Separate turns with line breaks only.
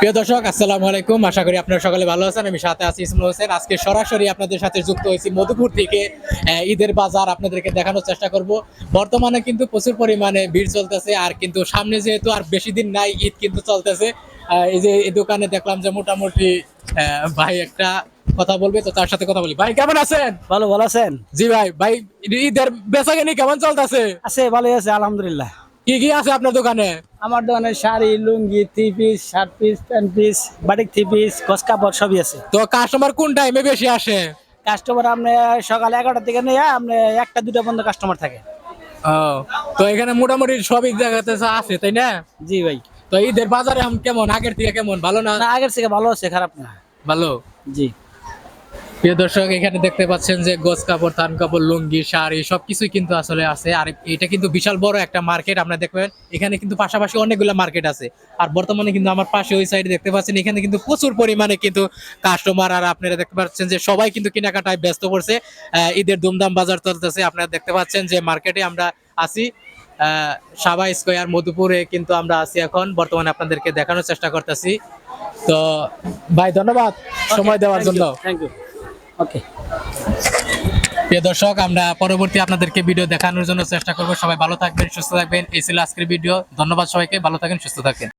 প্রিয় দর্শক, আসসালামু আলাইকুম। আশা করি আপনারা সকলে ভালো আছেন। আমি সাথে আছি ইসমুল হোসেন। আজকে সরাসরি আপনাদের সাথে যুক্ত হয়েছি মধুপুর থেকে। ঈদের বাজার আপনাদেরকে দেখানোর চেষ্টা করব। বর্তমানে কিন্তু প্রচুর পরিমাণে ভিড় চলতেছে, আর কিন্তু সামনে যেহেতু আর বেশি দিন নাই, ঈদ কিন্তু চলতেছে। এই যে এই দোকানে দেখলাম যে মোটামুটি ভাই একটা কথা বলবে, তো তার সাথে কথা বলি। ভাই কেমন আছেন?
ভালো ভালো আছেন?
জি ভাই। ভাই ঈদের বেচাকেনি কেমন চলতেছে?
আছে, ভালোই আছে আলহামদুলিল্লাহ।
কি কি আছে আপনার দোকানে?
আমার দোকানে sari, lungi, three piece, shirt piece, pant piece, batik three piece, গস কাপড় সবই আছে।
তো কাস্টমার কোন টাইমে বেশি আসে?
কাস্টমার আপনি সকাল 11টা থেকে নিয়ে আপনি 1টা 2টা পর্যন্ত কাস্টমার থাকে।
ও, তো এখানে মোটামুটি সবই জায়গাতে আছে, তাই না?
জি ভাই।
তো ঈদের বাজারে কেমন, আগের থেকে কেমন, ভালো না?
না, আগের থেকে ভালো আছে, খারাপ না।
ভালো।
জি।
প্রিয় দর্শক, এখানে দেখতে পাচ্ছেন যে গোছ কাপড়, থান কাপড়, লুঙ্গি, শাড়ি সবকিছুই কিন্তু আসলে আছে। আর এটা কিন্তু বিশাল বড় একটা মার্কেট। আপনারা দেখবেন এখানে কিন্তু পাশাপাশি অনেকগুলো মার্কেট আছে। আর বর্তমানে কিন্তু আমার পাশে ওই সাইডে দেখতে পাচ্ছেন, এখানে কিন্তু প্রচুর পরিমাণে কিন্তু কাস্টমার, আর আপনারা দেখতে পাচ্ছেন যে সবাই কিন্তু কেনাকাটায় ব্যস্ত পড়ছে। ঈদের দুমদাম বাজার চলতেছে। আপনারা দেখতে পাচ্ছেন যে মার্কেটে আমরা আছি, সাবা স্কয়ার মধুপুরে কিন্তু আমরা আছি এখন। বর্তমানে আপনাদেরকে দেখানোর চেষ্টা করতেছি। তো ভাই, ধন্যবাদ সময় দেওয়ার জন্য।
Thank you. ওকে।
প্রিয় দর্শক, আমরা পরবর্তী আপনাদেরকে ভিডিও দেখানোর জন্য চেষ্টা করব। সবাই ভালো থাকবেন, সুস্থ থাকবেন। এই ছিল আজকের ভিডিও। ধন্যবাদ সবাইকে। ভালো থাকেন, সুস্থ থাকেন।